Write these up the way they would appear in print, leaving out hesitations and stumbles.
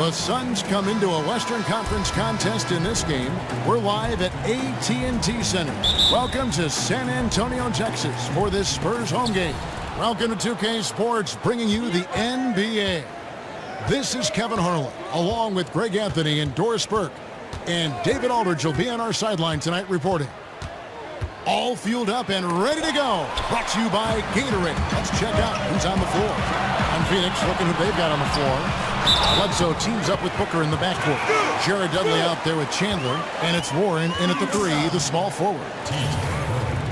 The Suns come into a Western Conference contest in this game. We're live at AT&T Center. Welcome to San Antonio, Texas for this Spurs home game. Welcome to 2K Sports, bringing you the NBA. This is Kevin Harlan, along with Greg Anthony and Doris Burke. And David Aldridge will be on our sideline tonight reporting. All fueled up and ready to go. Brought to you by Gatorade. Let's check out who's on the floor. On Phoenix, looking who they've got on the floor. Bledsoe teams up with Booker in the backcourt. Jared Dudley out there with Chandler. And it's Warren in at the three, the small forward.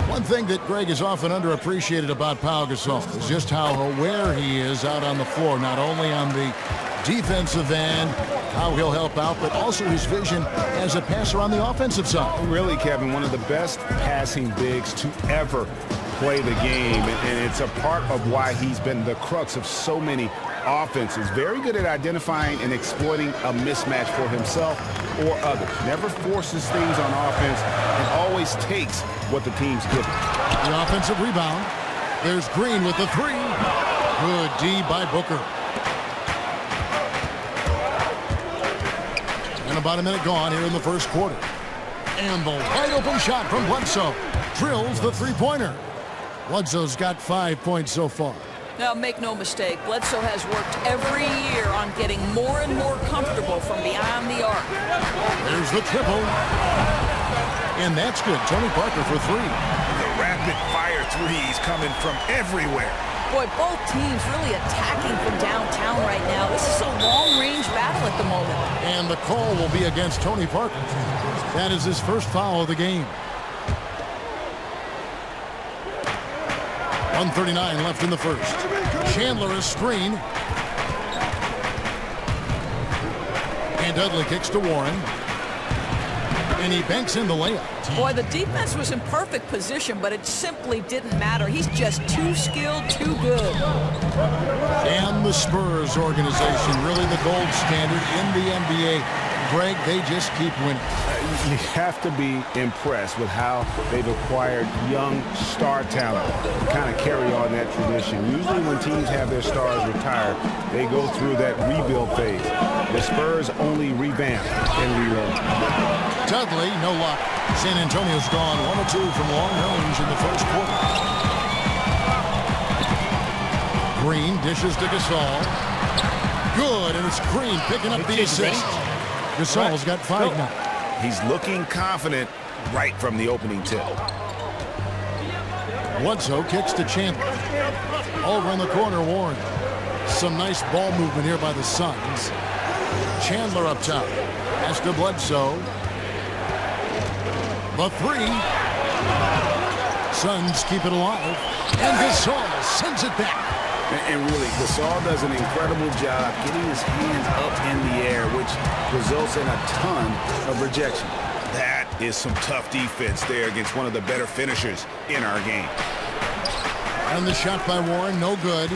One thing that Greg is often underappreciated about Pau Gasol is just how aware he is out on the floor, not only on the defensive end, how he'll help out, but also his vision as a passer on the offensive side. Really, Kevin, one of the best passing bigs to ever play the game, and it's a part of why he's been the crux of so many offenses. Very good at identifying and exploiting a mismatch for himself or others. Never forces things on offense and always takes what the team's given. The offensive rebound. There's Green with the three. Good D by Booker. And about a minute gone here in the first quarter. And the wide open shot from Bledsoe. Drills the three-pointer. Bledsoe's got 5 points so far. Now, make no mistake, Bledsoe has worked every year on getting more and more comfortable from beyond the arc. There's the triple. And that's good. Tony Parker for three. The rapid-fire threes coming from everywhere. Boy, both teams really attacking from downtown right now. This is a long-range battle at the moment. And the call will be against Tony Parker. That is his first foul of the game. 1:39 left in the first. Chandler is screen. And Dudley kicks to Warren. And he banks in the layup. Boy, the defense was in perfect position, but it simply didn't matter. He's just too skilled, too good. And the Spurs organization, really the gold standard in the NBA. Greg, they just keep winning. You have to be impressed with how they've acquired young star talent to kind of carry on that tradition. Usually when teams have their stars retired, they go through that rebuild phase. The Spurs only revamp and reload. Dudley, no luck. San Antonio's gone 1 of 2 from long range in the first quarter. Green dishes to Gasol. Good, and it's Green picking up the assist. Gasol's got 5 now. He's looking confident right from the opening tip. Bledsoe kicks to Chandler. Over in the corner, Warren. Some nice ball movement here by the Suns. Chandler up top. Pass to Bledsoe. The three. Suns keep it alive. And Gasol sends it back. And really, Gasol does an incredible job getting his hands up in the air, which results in a ton of rejection. That is some tough defense there against one of the better finishers in our game. And the shot by Warren, no good.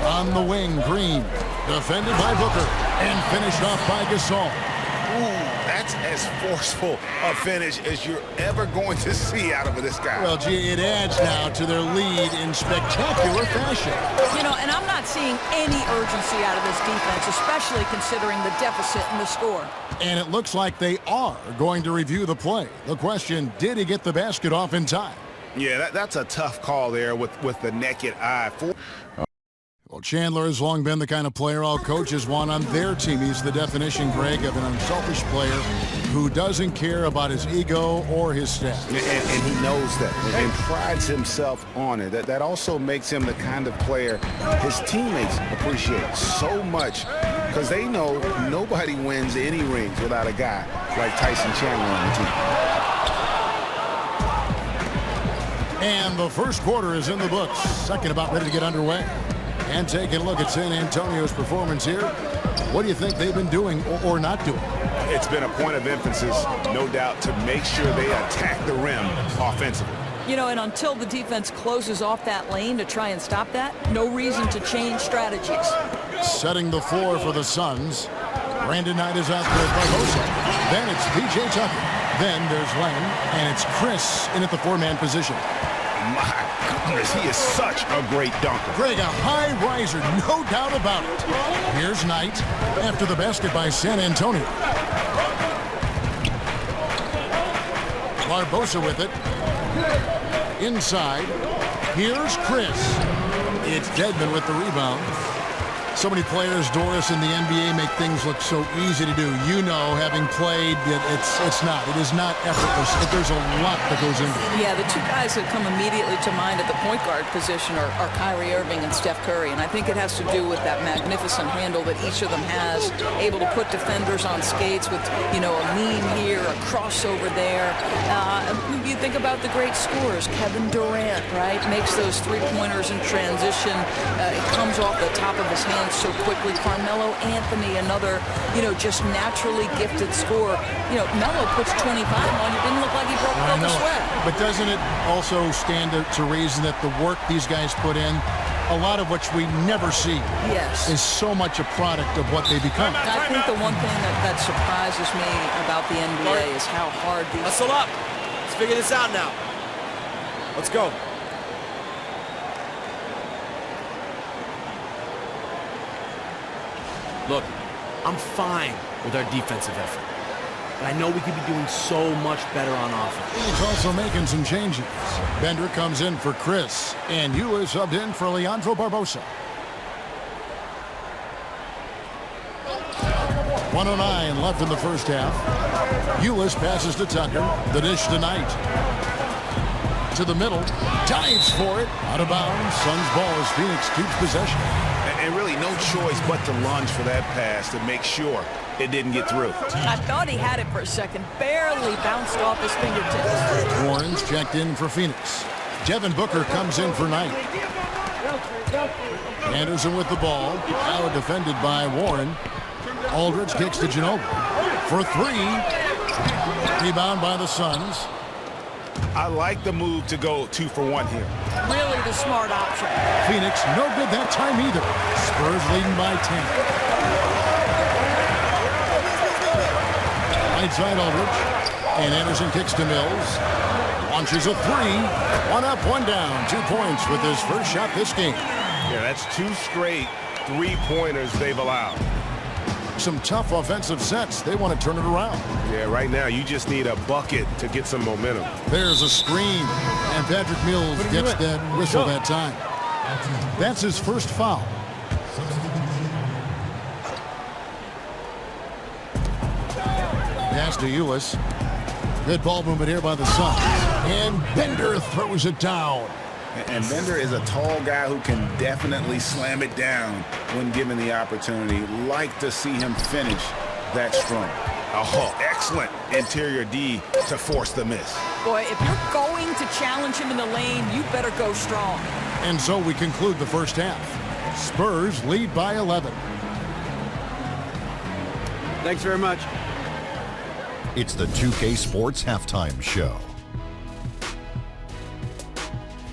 On the wing, Green. Defended by Booker. And finished off by Gasol. Ooh, that's as forceful a finish as you're ever going to see out of this guy. Well, gee, it adds now to their lead in spectacular fashion. You know, and I'm not seeing any urgency out of this defense, especially considering the deficit in the score. And it looks like they are going to review the play. The question, did he get the basket off in time? Yeah, that's a tough call there with the naked eye. Well, Chandler has long been the kind of player all coaches want on their team. He's the definition, Greg, of an unselfish player who doesn't care about his ego or his stats. And he knows that and prides himself on it. That also makes him the kind of player his teammates appreciate so much because they know nobody wins any rings without a guy like Tyson Chandler on the team. And the first quarter is in the books. Second about ready to get underway. And taking a look at San Antonio's performance here. What do you think they've been doing or not doing? It's been a point of emphasis, no doubt, to make sure they attack the rim offensively. You know, and until the defense closes off that lane to try and stop that, no reason to change strategies. Setting the floor for the Suns. Brandon Knight is out there by Barbosa. Then it's P.J. Tucker. Then there's Len, and it's Chris in at the four-man position. My goodness, he is such a great dunker. Greg, a high riser, no doubt about it. Here's Knight after the basket by San Antonio. Barbosa with it. Inside. Here's Chris. It's Dedmon with the rebound. So many players, Doris, in the NBA make things look so easy to do. You know, having played, it's not. It is not effortless. There's a lot that goes into it. Yeah, the two guys that come immediately to mind at the point guard position are Kyrie Irving and Steph Curry. And I think it has to do with that magnificent handle that each of them has, able to put defenders on skates with, you know, a lean here, a crossover there. You think about the great scorers. Kevin Durant, right, makes those three-pointers in transition. It comes off the top of his hand so quickly. Carmelo Anthony, another, you know, just naturally gifted scorer. You know, Melo puts 25 on. It didn't look like he broke out the sweat. But doesn't it also stand to reason that the work these guys put in, a lot of which we never see, is so much a product of what they become? I think the one thing that surprises me about the NBA is how hard these... Hustle up. Let's figure this out now. Let's go. Look, I'm fine with our defensive effort, but I know we could be doing so much better on offense. He's also making some changes. Bender comes in for Chris, and Eula subbed in for Leandro Barbosa. 1:09 left in the first half. Euless passes to Tucker. The dish to Knight. To the middle. Dives for it. Out of bounds. Suns ball as Phoenix keeps possession. And really no choice but to lunge for that pass to make sure it didn't get through. I thought he had it for a second. Barely bounced off his fingertips. Warren's checked in for Phoenix. Devin Booker comes in for Knight. Anderson with the ball. Now defended by Warren. Aldridge kicks to Ginobili. For three. Rebound by the Suns. I like the move to go 2 for 1 here. Really the smart option. Phoenix, no good that time either. Spurs leading by 10. Right side Aldridge. And Anderson kicks to Mills. Launches a three. One up, one down. 2 points with his first shot this game. Yeah, that's 2 straight three-pointers they've allowed. Some tough offensive sets. They want to turn it around. Yeah, right now you just need a bucket to get some momentum. There's a screen. And Patrick Mills gets that whistle that time. That's his first foul. Pass to Euless. Good ball movement here by the Suns. And Bender throws it down. And Bender is a tall guy who can definitely slam it down when given the opportunity. Like to see him finish that strong. Oh, excellent interior D to force the miss. Boy, if you're going to challenge him in the lane, you better go strong. And so we conclude the first half. Spurs lead by 11. Thanks very much. It's the 2K Sports Halftime Show.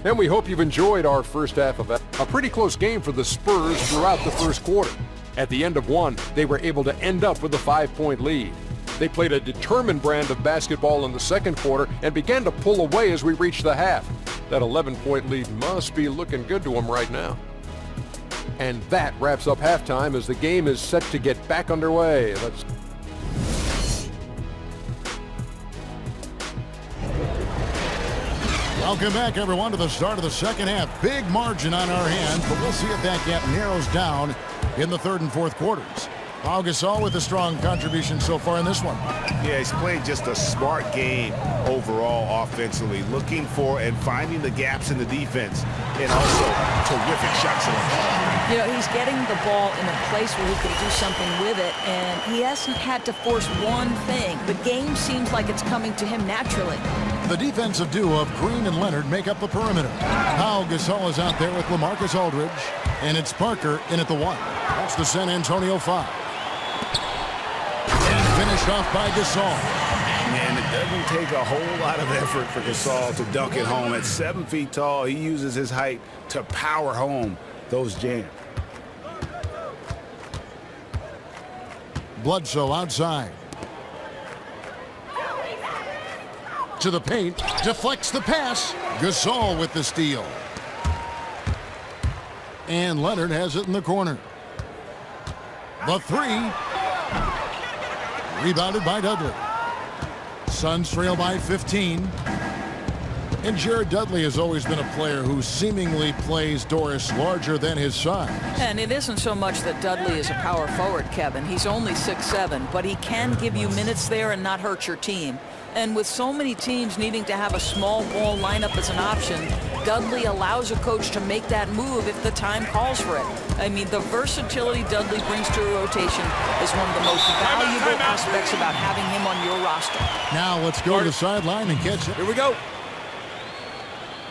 And we hope you've enjoyed our first half of it. A pretty close game for the Spurs throughout the first quarter. At the end of one, they were able to end up with a 5-point lead. They played a determined brand of basketball in the second quarter and began to pull away as we reached the half. That 11-point lead must be looking good to them right now. And that wraps up halftime as the game is set to get back underway. Welcome back, everyone, to the start of the second half. Big margin on our hands, but we'll see if that gap narrows down in the third and fourth quarters. Pau Gasol with a strong contribution so far in this one. Yeah, he's played just a smart game overall offensively, looking for and finding the gaps in the defense, and also terrific shot selection. You know, he's getting the ball in a place where he can do something with it, and he hasn't had to force one thing. The game seems like it's coming to him naturally. The defensive duo of Green and Leonard make up the perimeter. Pau Gasol is out there with LaMarcus Aldridge, and it's Parker in at the 1. That's the San Antonio 5. And finished off by Gasol. And it doesn't take a whole lot of effort for Gasol to dunk it home. At 7 feet tall, he uses his height to power home those jams. Bledsoe outside. To the paint, deflects the pass. Gasol with the steal. And Leonard has it in the corner. The three. Rebounded by Dudley. Suns trail by 15. And Jared Dudley has always been a player who seemingly plays Doris larger than his size. And it isn't so much that Dudley is a power forward, Kevin. He's only 6'7", but he can give you minutes there and not hurt your team. And with so many teams needing to have a small ball lineup as an option, Dudley allows a coach to make that move if the time calls for it. I mean, the versatility Dudley brings to a rotation is one of the most valuable aspects about having him on your roster. Now let's go to the sideline and catch it. Here we go.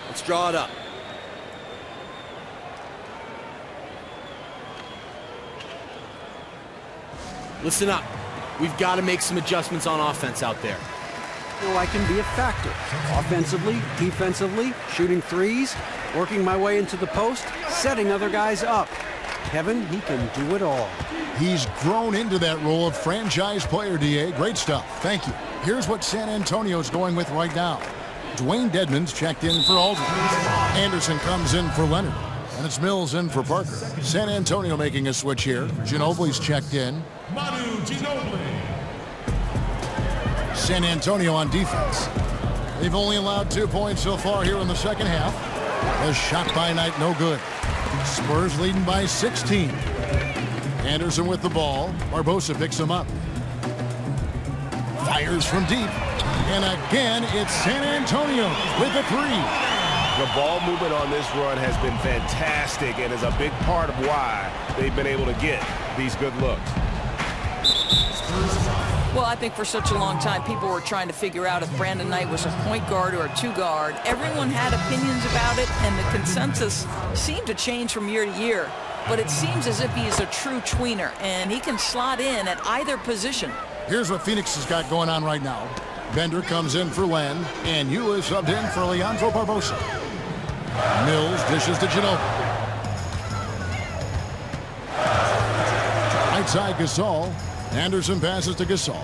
Let's draw it up. Listen up. We've got to make some adjustments on offense out there. Well, I can be a factor. Offensively, defensively, shooting threes, working my way into the post, setting other guys up. Kevin, he can do it all. He's grown into that role of franchise player, D.A. Great stuff. Thank you. Here's what San Antonio's going with right now. Dwayne Dedmon's checked in for Aldridge. Anderson comes in for Leonard. And it's Mills in for Parker. San Antonio making a switch here. Ginobili's checked in. Manu Ginobili. San Antonio on defense. They've only allowed 2 points so far here in the second half. A shot by Knight, no good. Spurs leading by 16. Anderson with the ball. Barbosa picks him up. Fires from deep. And again, it's San Antonio with a three. The ball movement on this run has been fantastic and is a big part of why they've been able to get these good looks. Well, I think for such a long time, people were trying to figure out if Brandon Knight was a point guard or a two guard. Everyone had opinions about it, and the consensus seemed to change from year to year. But it seems as if he is a true tweener, and he can slot in at either position. Here's what Phoenix has got going on right now. Bender comes in for Len, and Eula subbed in for Leandro Barbosa. Mills dishes to Ginobili. Right side Gasol. Anderson passes to Gasol.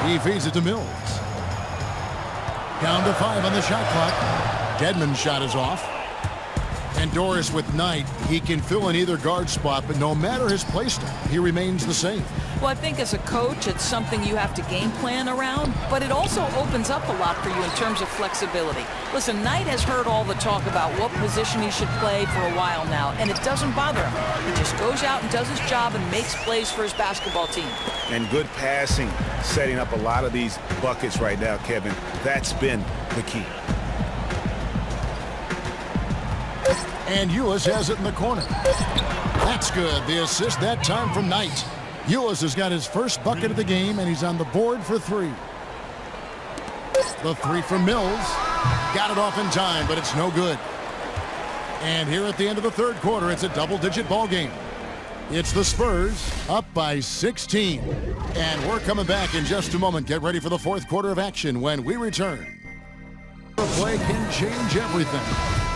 He feeds it to Mills. Down to 5 on the shot clock. Dedmon's shot is off. And Doris with Knight, he can fill in either guard spot, but no matter his play style, he remains the same. Well, I think as a coach, it's something you have to game plan around, but it also opens up a lot for you in terms of flexibility. Listen, Knight has heard all the talk about what position he should play for a while now, and it doesn't bother him. He just goes out and does his job and makes plays for his basketball team. And good passing, setting up a lot of these buckets right now, Kevin. That's been the key. And Ulis has it in the corner. That's good. The assist that time from Knight. Ulis has got his first bucket of the game, and he's on the board for 3. The 3 from Mills. Got it off in time, but it's no good. And here at the end of the third quarter, it's a double-digit ball game. It's the Spurs up by 16. And we're coming back in just a moment. Get ready for the fourth quarter of action when we return. The play can change everything.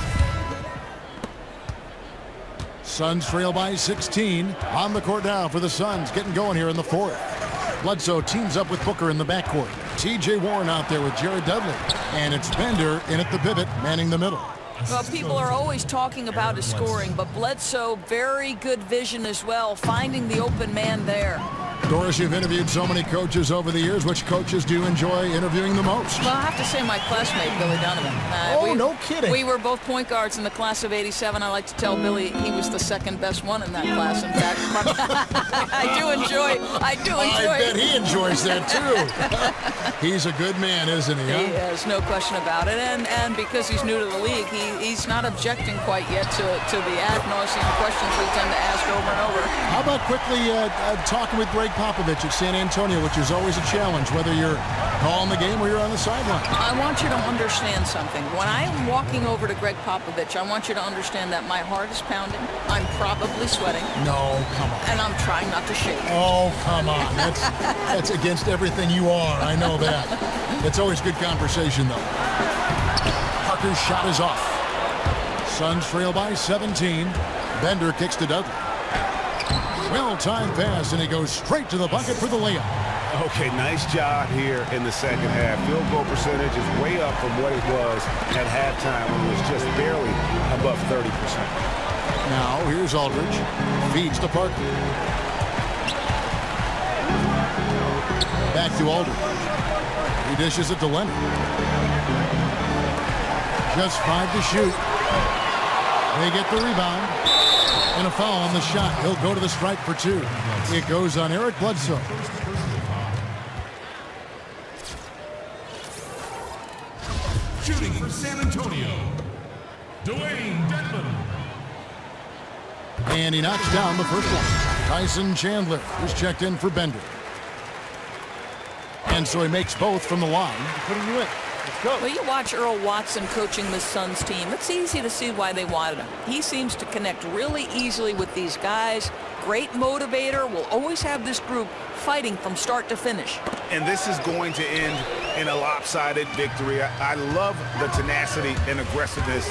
Suns trail by 16. On the court now for the Suns, getting going here in the fourth. Bledsoe teams up with Booker in the backcourt. T.J. Warren out there with Jared Dudley. And it's Bender in at the pivot, manning the middle. Well, people are always talking about his scoring, but Bledsoe, very good vision as well, finding the open man there. Doris, you've interviewed so many coaches over the years. Which coaches do you enjoy interviewing the most? Well, I have to say my classmate, Billy Donovan. No kidding. We were both point guards in the class of 87. I like to tell Billy he was the second best one in that class, in fact. I do enjoy I bet he enjoys that, too. He's a good man, isn't he? Huh? He is, no question about it. And because he's new to the league, he's not objecting quite yet to the ad nauseum questions we tend to ask over and over. How about quickly talking with Greg Popovich at San Antonio, which is always a challenge, whether you're calling the game or you're on the sideline. I want you to understand something. When I am walking over to Greg Popovich, I want you to understand that my heart is pounding. I'm probably sweating. No, come on. And I'm trying not to shake. Oh, come on. That's against everything you are. I know that. It's always good conversation, though. Parker's shot is off. Suns trail by 17. Bender kicks to Dudley. Well-timed pass, and he goes straight to the bucket for the layup. Okay, nice job here in the second half. Field goal percentage is way up from what it was at halftime when it was just barely above 30%. Now, here's Aldridge. Feeds to Parker. Back to Aldridge. He dishes it to Leonard. Just 5 to shoot. They get the rebound. And a foul on the shot. He'll go to the stripe for 2. It goes on Eric Bledsoe. Shooting for San Antonio, Dwayne Dedmon. And he knocks down the first one. Tyson Chandler is checked in for Bender. And so he makes both from the line, putting you in. Let's go. Well, you watch Earl Watson coaching the Suns team. It's easy to see why they wanted him. He seems to connect really easily with these guys. Great motivator. Will always have this group fighting from start to finish. And this is going to end in a lopsided victory. I love the tenacity and aggressiveness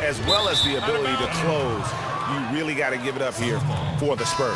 as well as the ability to close. You really got to give it up here for the Spurs.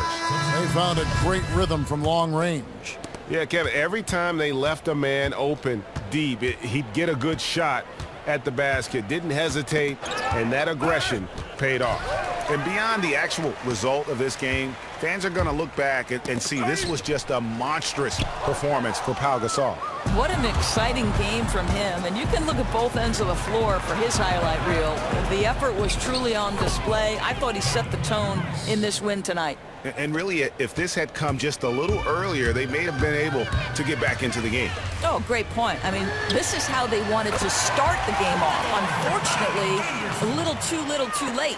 They found a great rhythm from long range. Yeah, Kevin, every time they left a man open deep, he'd get a good shot at the basket. Didn't hesitate, and that aggression paid off. And beyond the actual result of this game, fans are going to look back and see this was just a monstrous performance for Pau Gasol. What an exciting game from him. And you can look at both ends of the floor for his highlight reel. The effort was truly on display. I thought he set the tone in this win tonight. And really, if this had come just a little earlier, they may have been able to get back into the game. Oh, great point. I mean, this is how they wanted to start the game off. Unfortunately, a little too late.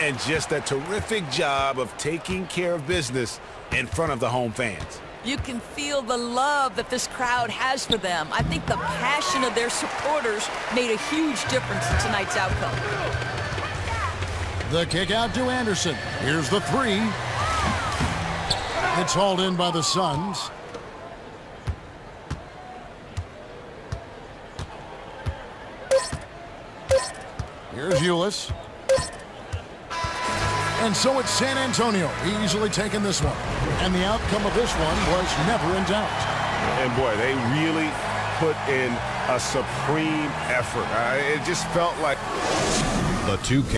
And just a terrific job of taking care of business in front of the home fans. You can feel the love that this crowd has for them. I think the passion of their supporters made a huge difference in tonight's outcome. The kick out to Anderson. Here's the 3. It's hauled in by the Suns. Here's Ulis. And so it's San Antonio easily taking this one. And the outcome of this one was never in doubt. And boy, they really put in a supreme effort. It just felt like The 2K